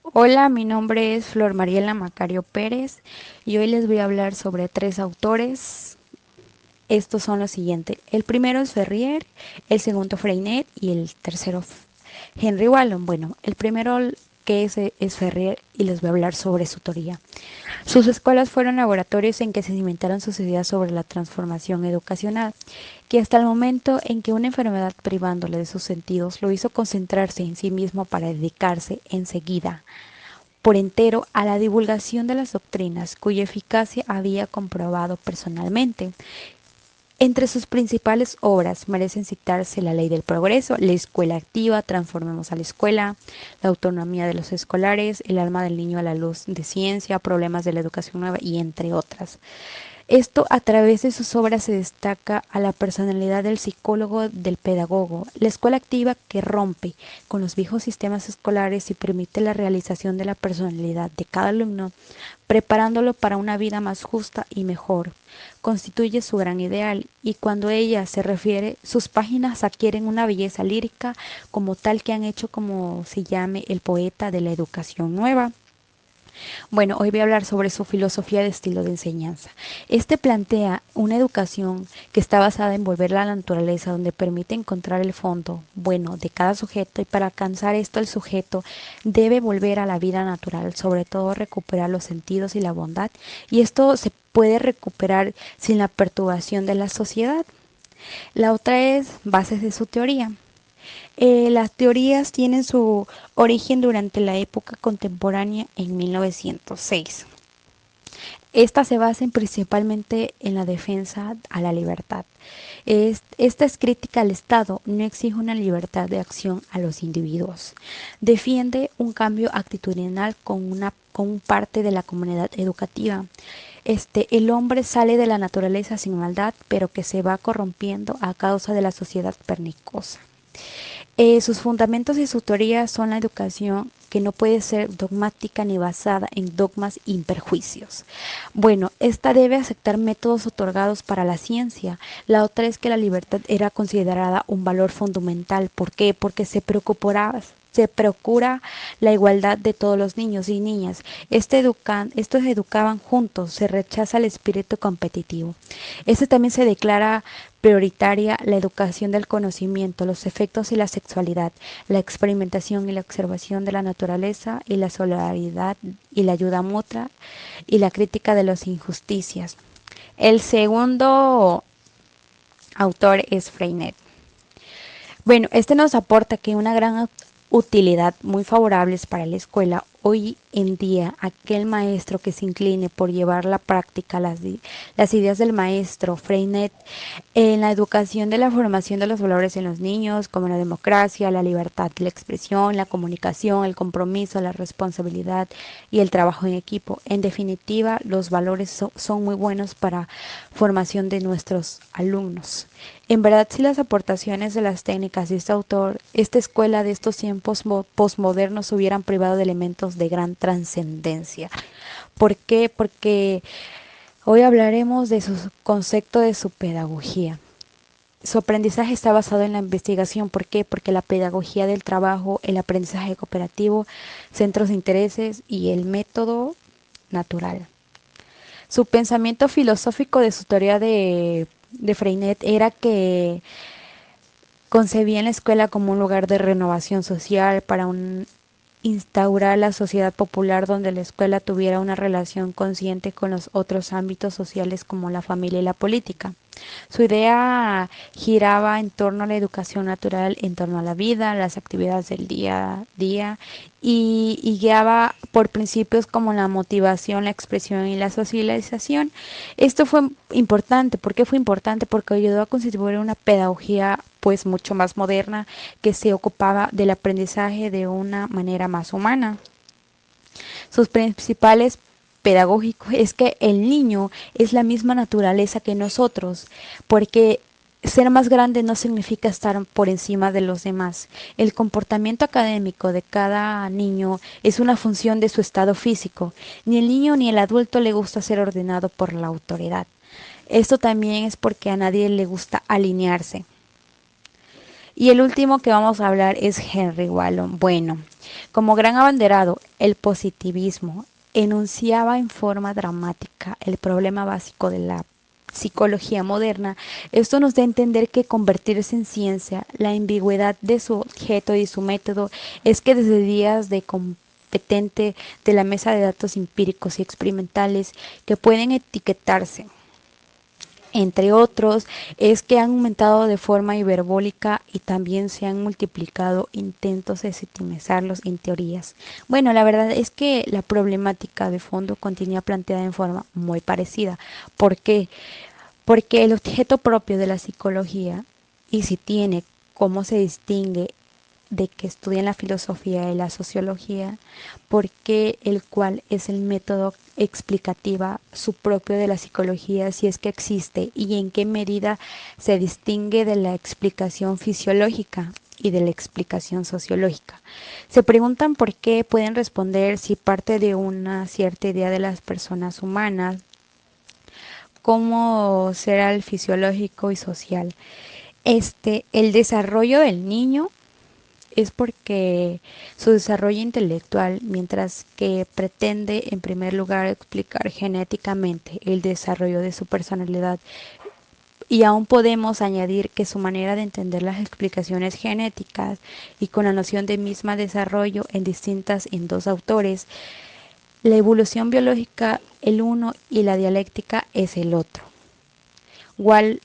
Hola, mi nombre es Flor Mariela Macario Pérez y hoy les voy a hablar sobre tres autores. Estos son los siguientes. El primero es Ferrier, el segundo Freinet y el tercero Henry Wallon. Bueno, el primero que es Ferrier y les voy a hablar sobre su teoría. Sus escuelas fueron laboratorios en que se cimentaron sus ideas sobre la transformación educacional, que hasta el momento en que una enfermedad privándole de sus sentidos lo hizo concentrarse en sí mismo para dedicarse enseguida por entero a la divulgación de las doctrinas cuya eficacia había comprobado personalmente. Entre sus principales obras merecen citarse La Ley del Progreso, La Escuela Activa, Transformemos a la Escuela, La Autonomía de los Escolares, El alma del niño a la luz de ciencia, Problemas de la educación nueva y entre otras. Esto a través de sus obras se destaca a la personalidad del psicólogo, del pedagogo, la escuela activa que rompe con los viejos sistemas escolares y permite la realización de la personalidad de cada alumno, preparándolo para una vida más justa y mejor. Constituye su gran ideal y cuando ella se refiere, sus páginas adquieren una belleza lírica como tal que han hecho como se llame el poeta de la educación nueva. Bueno, hoy voy a hablar sobre su filosofía de estilo de enseñanza. Este plantea una educación que está basada en volver a la naturaleza, donde permite encontrar el fondo bueno de cada sujeto y para alcanzar esto el sujeto debe volver a la vida natural, sobre todo recuperar los sentidos y la bondad, y esto se puede recuperar sin la perturbación de la sociedad. La otra es bases de su teoría. Las teorías tienen su origen durante la época contemporánea en 1906. Esta se basa principalmente en la defensa a la libertad. Esta es crítica al Estado, no exige una libertad de acción a los individuos. Defiende un cambio actitudinal con parte de la comunidad educativa. El hombre sale de la naturaleza sin maldad, pero que se va corrompiendo a causa de la sociedad pernicosa. Sus fundamentos y su teoría son la educación que no puede ser dogmática ni basada en dogmas y perjuicios. Bueno, esta debe aceptar métodos otorgados para la ciencia. La otra es que la libertad era considerada un valor fundamental. ¿Por qué? Porque se procura la igualdad de todos los niños y niñas. Estos educaban juntos, se rechaza el espíritu competitivo. Este también se declara prioritaria la educación del conocimiento, los efectos y la sexualidad, la experimentación y la observación de la naturaleza y la solidaridad y la ayuda mutua y la crítica de las injusticias. El segundo autor es Freinet. Bueno, este nos aporta que una gran utilidad muy favorables para la escuela hoy en día. Aquel maestro que se incline por llevar a la práctica las ideas del maestro Freinet en la educación de la formación de los valores en los niños, como la democracia, la libertad de la expresión, la comunicación, el compromiso, la responsabilidad y el trabajo en equipo. En definitiva, los valores son muy buenos para formación de nuestros alumnos. En verdad, si las aportaciones de las técnicas de este autor, esta escuela de estos tiempos posmodernos se hubieran privado de elementos de gran trascendencia. ¿Por qué? Porque hoy hablaremos de su concepto de su pedagogía. Su aprendizaje está basado en la investigación. ¿Por qué? Porque la pedagogía del trabajo, el aprendizaje cooperativo, centros de intereses y el método natural. Su pensamiento filosófico de su teoría de Freinet era que concebía la escuela como un lugar de renovación social para instaurar la sociedad popular donde la escuela tuviera una relación consciente con los otros ámbitos sociales como la familia y la política. Su idea giraba en torno a la educación natural, en torno a la vida, las actividades del día a día y guiaba por principios como la motivación, la expresión y la socialización. Esto fue importante. ¿Por qué fue importante? Porque ayudó a constituir una pedagogía pues mucho más moderna que se ocupaba del aprendizaje de una manera más humana. Sus principales pedagógicos es que el niño es la misma naturaleza que nosotros, porque ser más grande no significa estar por encima de los demás. El comportamiento académico de cada niño es una función de su estado físico. Ni el niño ni el adulto le gusta ser ordenado por la autoridad. Esto también es porque a nadie le gusta alinearse. Y el último que vamos a hablar es Henry Wallon. Bueno, como gran abanderado, el positivismo enunciaba en forma dramática el problema básico de la psicología moderna. Esto nos da a entender que convertirse en ciencia, la ambigüedad de su objeto y su método es que desde días de competente de la mesa de datos empíricos y experimentales que pueden etiquetarse entre otros, es que han aumentado de forma hiperbólica y también se han multiplicado intentos de sistematizarlos en teorías. Bueno, la verdad es que la problemática de fondo continúa planteada en forma muy parecida. ¿Por qué? Porque el objeto propio de la psicología, y si tiene cómo se distingue de que estudian la filosofía y la sociología, porque el cual es el método explicativa su propio de la psicología, si es que existe, y en qué medida se distingue de la explicación fisiológica y de la explicación sociológica. Se preguntan por qué, pueden responder si parte de una cierta idea de las personas humanas, cómo será el fisiológico y social. El desarrollo del niño es porque su desarrollo intelectual, mientras que pretende en primer lugar explicar genéticamente el desarrollo de su personalidad, y aún podemos añadir que su manera de entender las explicaciones genéticas y con la noción de misma desarrollo en distintas en dos autores, la evolución biológica el uno y la dialéctica es el otro. Wall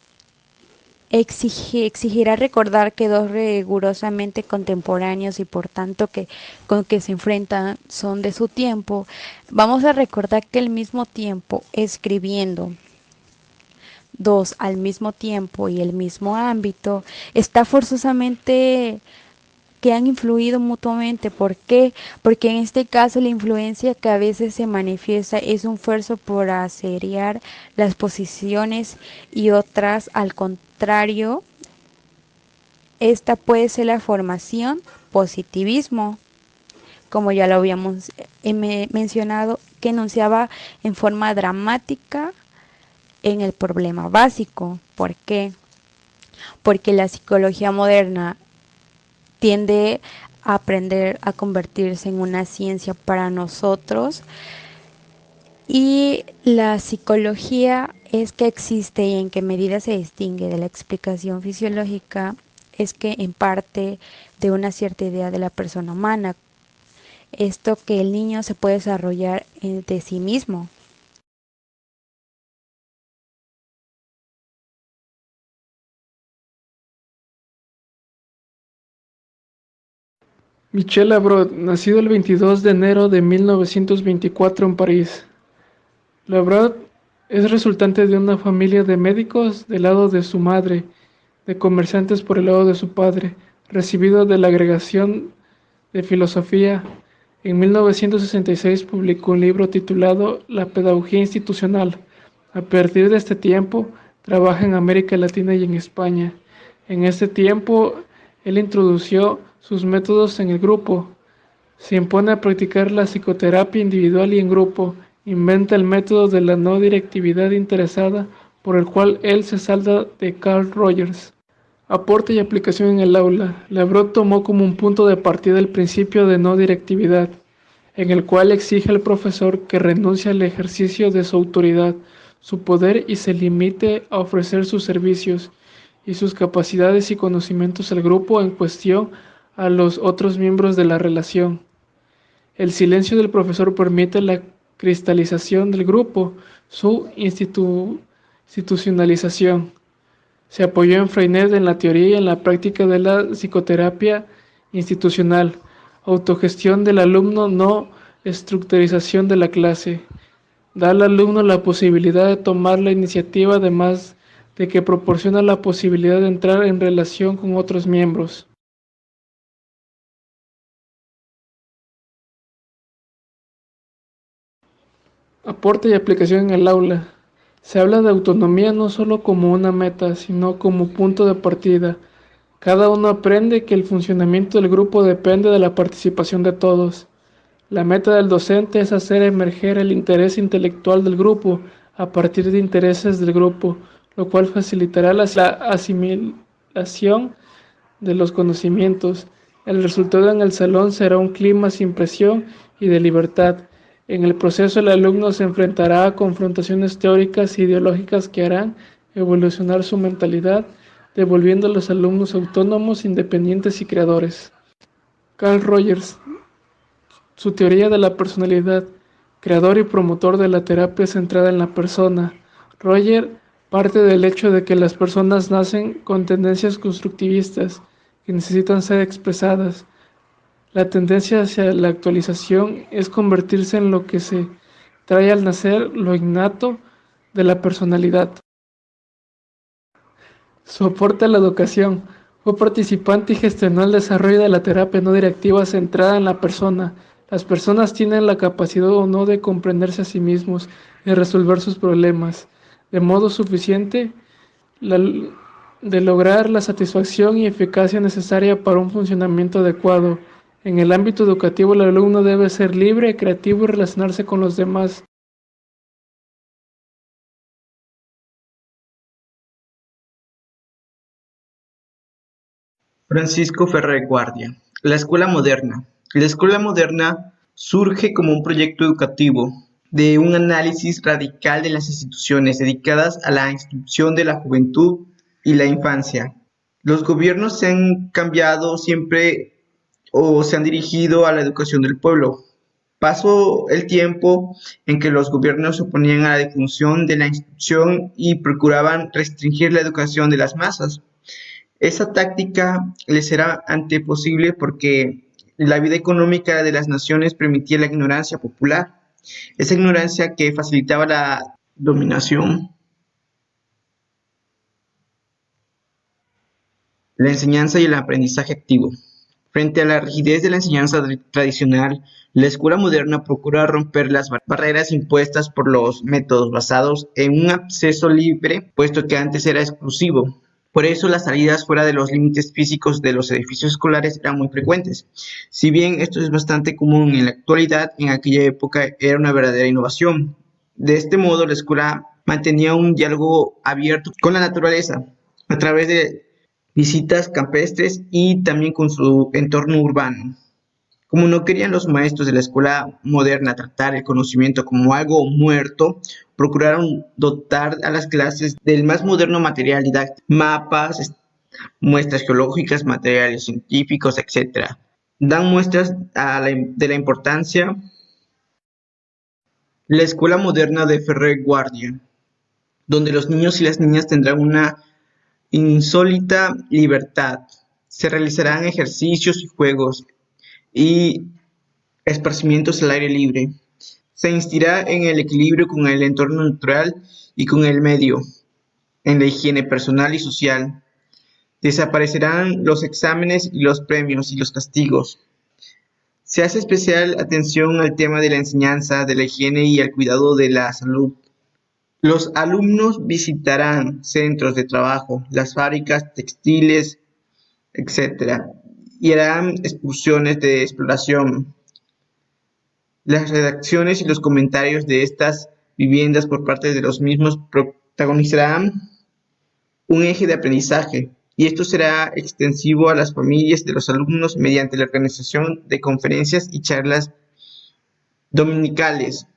exigirá recordar que dos rigurosamente contemporáneos y por tanto que con que se enfrentan son de su tiempo. Vamos a recordar que al mismo tiempo escribiendo dos al mismo tiempo y el mismo ámbito está forzosamente que han influido mutuamente. ¿Por qué? Porque en este caso la influencia que a veces se manifiesta es un esfuerzo por aseriar las posiciones y otras al contrario. Esta puede ser la formación positivismo, como ya lo habíamos mencionado, que enunciaba en forma dramática en el problema básico. ¿Por qué? Porque la psicología moderna tiende a aprender a convertirse en una ciencia para nosotros, y la psicología es que existe y en qué medida se distingue de la explicación fisiológica es que en parte de una cierta idea de la persona humana, esto que el niño se puede desarrollar de sí mismo. Michel Labrot, nacido el 22 de enero de 1924 en París. Labrot es resultante de una familia de médicos del lado de su madre, de comerciantes por el lado de su padre, recibido de la agregación de filosofía. En 1966 publicó un libro titulado La pedagogía institucional. A partir de este tiempo, trabaja en América Latina y en España. En este tiempo, él introdució sus métodos en el grupo. Se impone a practicar la psicoterapia individual y en grupo. Inventa el método de la no directividad interesada, por el cual él se salda de Carl Rogers. Aporte y aplicación en el aula. Labrot tomó como un punto de partida el principio de no directividad, en el cual exige al profesor que renuncie al ejercicio de su autoridad, su poder y se limite a ofrecer sus servicios y sus capacidades y conocimientos al grupo en cuestión a los otros miembros de la relación. El silencio del profesor permite la cristalización del grupo, su institucionalización. Se apoyó en Freinet en la teoría y en la práctica de la psicoterapia institucional, autogestión del alumno, no estructurización de la clase. Da al alumno la posibilidad de tomar la iniciativa, además de que proporciona la posibilidad de entrar en relación con otros miembros. Aporte y aplicación en el aula. Se habla de autonomía no solo como una meta, sino como punto de partida. Cada uno aprende que el funcionamiento del grupo depende de la participación de todos. La meta del docente es hacer emerger el interés intelectual del grupo a partir de intereses del grupo, lo cual facilitará la asimilación de los conocimientos. El resultado en el salón será un clima sin presión y de libertad. En el proceso el alumno se enfrentará a confrontaciones teóricas e ideológicas que harán evolucionar su mentalidad, devolviendo a los alumnos autónomos, independientes y creadores. Carl Rogers, su teoría de la personalidad, creador y promotor de la terapia centrada en la persona. Roger parte del hecho de que las personas nacen con tendencias constructivistas que necesitan ser expresadas. La tendencia hacia la actualización es convertirse en lo que se trae al nacer, lo innato de la personalidad. Su aporte a la educación. Fue participante y gestionó el desarrollo de la terapia no directiva centrada en la persona. Las personas tienen la capacidad o no de comprenderse a sí mismos y resolver sus problemas de modo suficiente la- de lograr la satisfacción y eficacia necesaria para un funcionamiento adecuado. En el ámbito educativo, el alumno debe ser libre, creativo y relacionarse con los demás. Francisco Ferrer Guardia. La escuela moderna. La escuela moderna surge como un proyecto educativo de un análisis radical de las instituciones dedicadas a la instrucción de la juventud y la infancia. Los gobiernos se han cambiado siempre o se han dirigido a la educación del pueblo. Pasó el tiempo en que los gobiernos se oponían a la difusión de la instrucción y procuraban restringir la educación de las masas. Esa táctica les era anteposible porque la vida económica de las naciones permitía la ignorancia popular, esa ignorancia que facilitaba la dominación. La enseñanza y el aprendizaje activo. Frente a la rigidez de la enseñanza tradicional, la escuela moderna procura romper las barreras impuestas por los métodos basados en un acceso libre, puesto que antes era exclusivo. Por eso las salidas fuera de los límites físicos de los edificios escolares eran muy frecuentes. Si bien esto es bastante común en la actualidad, en aquella época era una verdadera innovación. De este modo, la escuela mantenía un diálogo abierto con la naturaleza a través de visitas campestres y también con su entorno urbano. Como no querían los maestros de la escuela moderna tratar el conocimiento como algo muerto, procuraron dotar a las clases del más moderno material didáctico, mapas, muestras geológicas, materiales científicos, etcétera. Dan muestras de la importancia la escuela moderna de Ferrer Guardia, donde los niños y las niñas tendrán una insólita libertad. Se realizarán ejercicios y juegos y esparcimientos al aire libre. Se insistirá en el equilibrio con el entorno natural y con el medio, en la higiene personal y social. Desaparecerán los exámenes y los premios y los castigos. Se hace especial atención al tema de la enseñanza, de la higiene y al cuidado de la salud. Los alumnos visitarán centros de trabajo, las fábricas textiles, etcétera, y harán excursiones de exploración. Las redacciones y los comentarios de estas viviendas por parte de los mismos protagonizarán un eje de aprendizaje, y esto será extensivo a las familias de los alumnos mediante la organización de conferencias y charlas dominicales.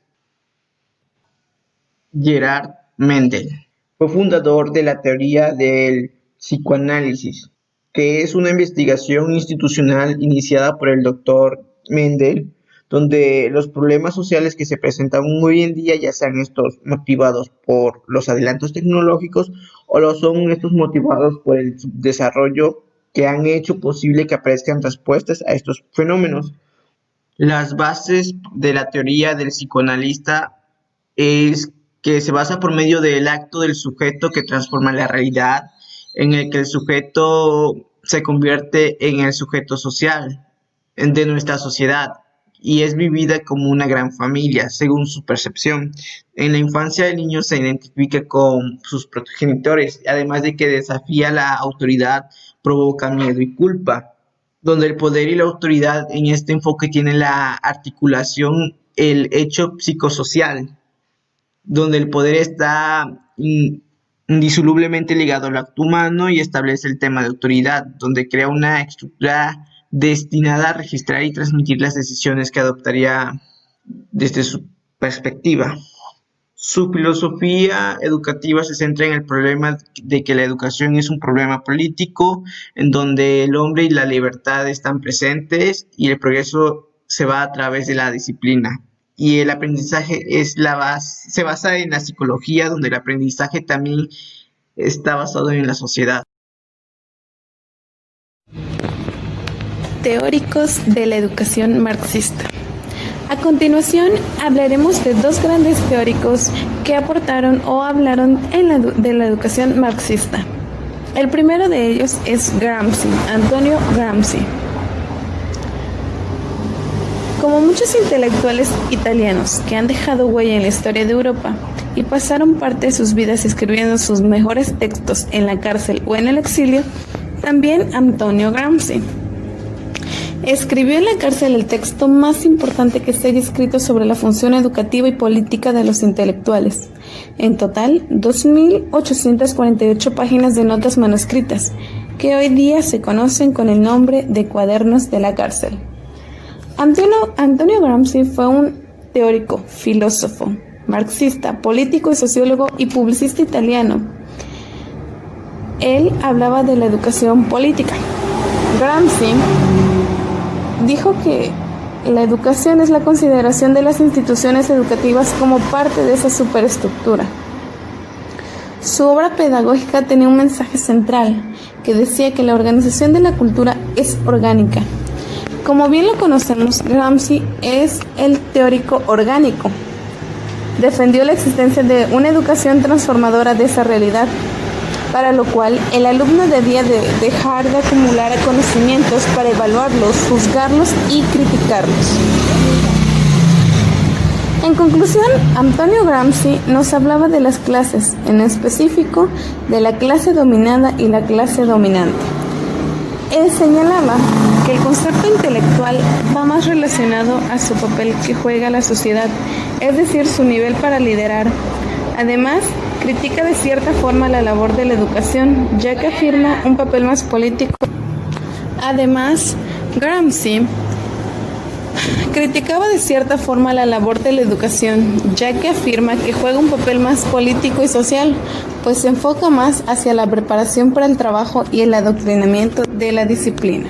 Gerard Mendel fue fundador de la teoría del psicoanálisis, que es una investigación institucional iniciada por el doctor Mendel, donde los problemas sociales que se presentan hoy en día, ya sean estos motivados por los adelantos tecnológicos o lo son estos motivados por el desarrollo que han hecho posible que aparezcan respuestas a estos fenómenos. Las bases de la teoría del psicoanalista es que se basa por medio del acto del sujeto que transforma la realidad, en el que el sujeto se convierte en el sujeto social de nuestra sociedad y es vivida como una gran familia, según su percepción. En la infancia el niño se identifica con sus progenitores, además de que desafía la autoridad, provoca miedo y culpa, donde el poder y la autoridad en este enfoque tienen la articulación, el hecho psicosocial, donde el poder está indisolublemente ligado al acto humano y establece el tema de autoridad, donde crea una estructura destinada a registrar y transmitir las decisiones que adoptaría desde su perspectiva. Su filosofía educativa se centra en el problema de que la educación es un problema político, en donde el hombre y la libertad están presentes y el progreso se va a través de la disciplina. Y el aprendizaje se basa en la psicología, donde el aprendizaje también está basado en la sociedad. Teóricos de la educación marxista. A continuación hablaremos de dos grandes teóricos que aportaron o hablaron de la educación marxista. El primero de ellos es Gramsci, Antonio Gramsci. Como muchos intelectuales italianos que han dejado huella en la historia de Europa y pasaron parte de sus vidas escribiendo sus mejores textos en la cárcel o en el exilio, también Antonio Gramsci escribió en la cárcel el texto más importante que se haya escrito sobre la función educativa y política de los intelectuales. En total, 2.848 páginas de notas manuscritas, que hoy día se conocen con el nombre de Cuadernos de la Cárcel. Antonio Gramsci fue un teórico, filósofo, marxista, político y sociólogo y publicista italiano. Él hablaba de la educación política. Gramsci dijo que la educación es la consideración de las instituciones educativas como parte de esa superestructura. Su obra pedagógica tenía un mensaje central que decía que la organización de la cultura es orgánica. Como bien lo conocemos, Gramsci es el teórico orgánico. Defendió la existencia de una educación transformadora de esa realidad, para lo cual el alumno debía de dejar de acumular conocimientos para evaluarlos, juzgarlos y criticarlos. En conclusión, Antonio Gramsci nos hablaba de las clases, en específico de la clase dominada y la clase dominante. Él señalaba que el concepto intelectual va más relacionado a su papel que juega la sociedad, es decir, su nivel para liderar. Además, critica de cierta forma la labor de la educación, ya que afirma un papel más político. Además, Gramsci criticaba de cierta forma la labor de la educación, ya que afirma que juega un papel más político y social, pues se enfoca más hacia la preparación para el trabajo y el adoctrinamiento de la disciplina.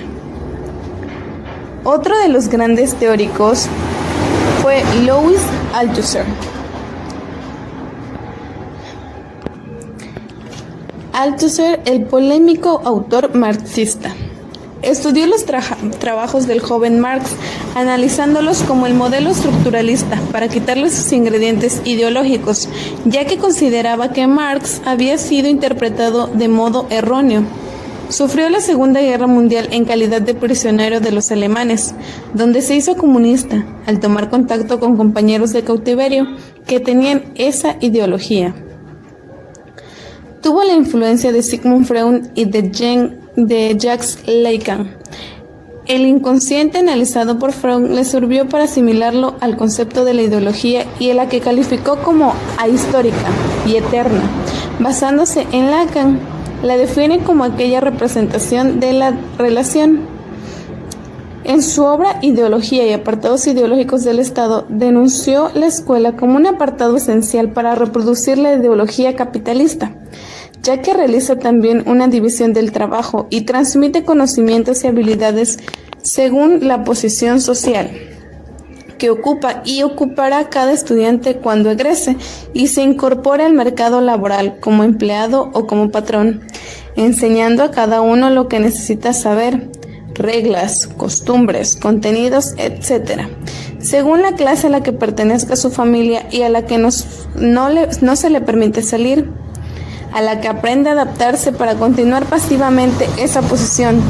Otro de los grandes teóricos fue Louis Althusser. Althusser, el polémico autor marxista, estudió los trabajos del joven Marx, analizándolos como el modelo estructuralista para quitarle sus ingredientes ideológicos, ya que consideraba que Marx había sido interpretado de modo erróneo. Sufrió la Segunda Guerra Mundial en calidad de prisionero de los alemanes, donde se hizo comunista al tomar contacto con compañeros de cautiverio que tenían esa ideología. Tuvo la influencia de Sigmund Freud y de Jacques Lacan. El inconsciente analizado por Freud le sirvió para asimilarlo al concepto de la ideología y a la que calificó como ahistórica y eterna. Basándose en Lacan, la define como aquella representación de la relación. En su obra Ideología y apartados ideológicos del Estado, denunció la escuela como un apartado esencial para reproducir la ideología capitalista, ya que realiza también una división del trabajo y transmite conocimientos y habilidades según la posición social que ocupa y ocupará cada estudiante cuando egrese y se incorpore al mercado laboral como empleado o como patrón, enseñando a cada uno lo que necesita saber, reglas, costumbres, contenidos, etc., según la clase a la que pertenezca su familia y a la que no se le permite salir, a la que aprende a adaptarse para continuar pasivamente esa posición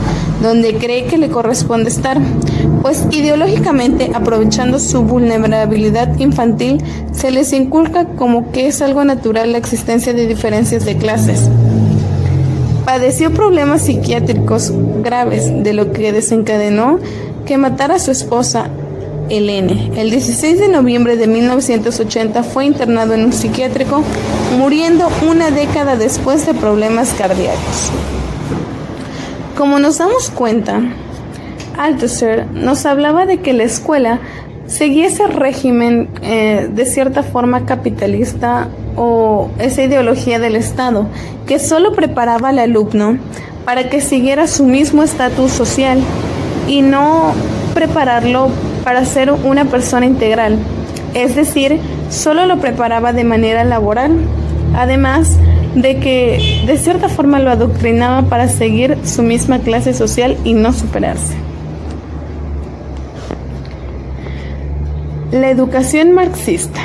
donde cree que le corresponde estar, pues ideológicamente, aprovechando su vulnerabilidad infantil, se les inculca como que es algo natural la existencia de diferencias de clases. Padeció problemas psiquiátricos graves, de lo que desencadenó que matara a su esposa Helene. El 16 de noviembre de 1980 fue internado en un psiquiátrico, muriendo una década después de problemas cardíacos. Como nos damos cuenta, Althusser nos hablaba de que la escuela seguía ese régimen de cierta forma capitalista o esa ideología del Estado que solo preparaba al alumno para que siguiera su mismo estatus social y no prepararlo para ser una persona integral, es decir, solo lo preparaba de manera laboral, además de que de cierta forma lo adoctrinaba para seguir su misma clase social y no superarse. La educación marxista.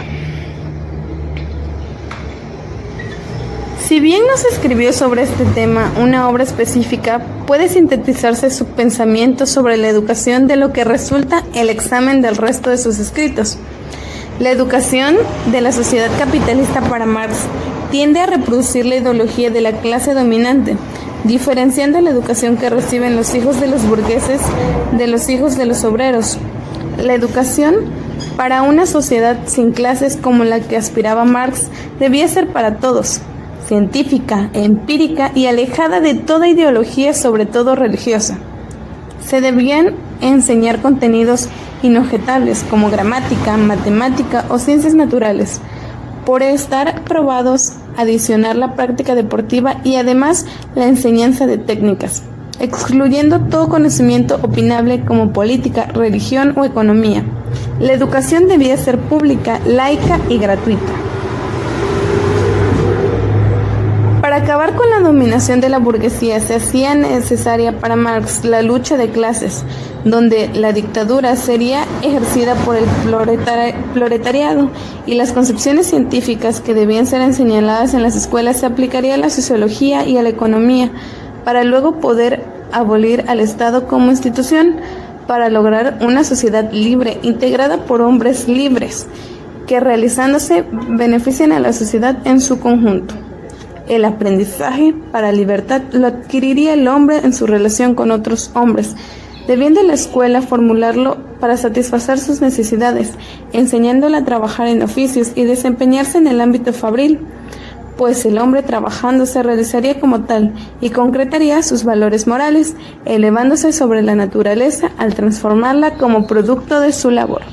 Si bien no se escribió sobre este tema una obra específica, puede sintetizarse su pensamiento sobre la educación de lo que resulta el examen del resto de sus escritos. La educación de la sociedad capitalista para Marx tiende a reproducir la ideología de la clase dominante, diferenciando la educación que reciben los hijos de los burgueses de los hijos de los obreros. La educación para una sociedad sin clases como la que aspiraba Marx debía ser para todos, científica, empírica y alejada de toda ideología, sobre todo religiosa. Se debían enseñar contenidos inobjetables como gramática, matemática o ciencias naturales, por estar probados, adicionar la práctica deportiva y además la enseñanza de técnicas, excluyendo todo conocimiento opinable como política, religión o economía. La educación debía ser pública, laica y gratuita. Para acabar con la dominación de la burguesía se hacía necesaria para Marx la lucha de clases, donde la dictadura sería ejercida por el proletariado y las concepciones científicas que debían ser enseñadas en las escuelas se aplicaría a la sociología y a la economía, para luego poder abolir al Estado como institución, para lograr una sociedad libre, integrada por hombres libres, que realizándose beneficien a la sociedad en su conjunto. El aprendizaje para libertad lo adquiriría el hombre en su relación con otros hombres, debiendo la escuela formularlo para satisfacer sus necesidades, enseñándole a trabajar en oficios y desempeñarse en el ámbito fabril, pues el hombre trabajando se realizaría como tal y concretaría sus valores morales, elevándose sobre la naturaleza al transformarla como producto de su labor.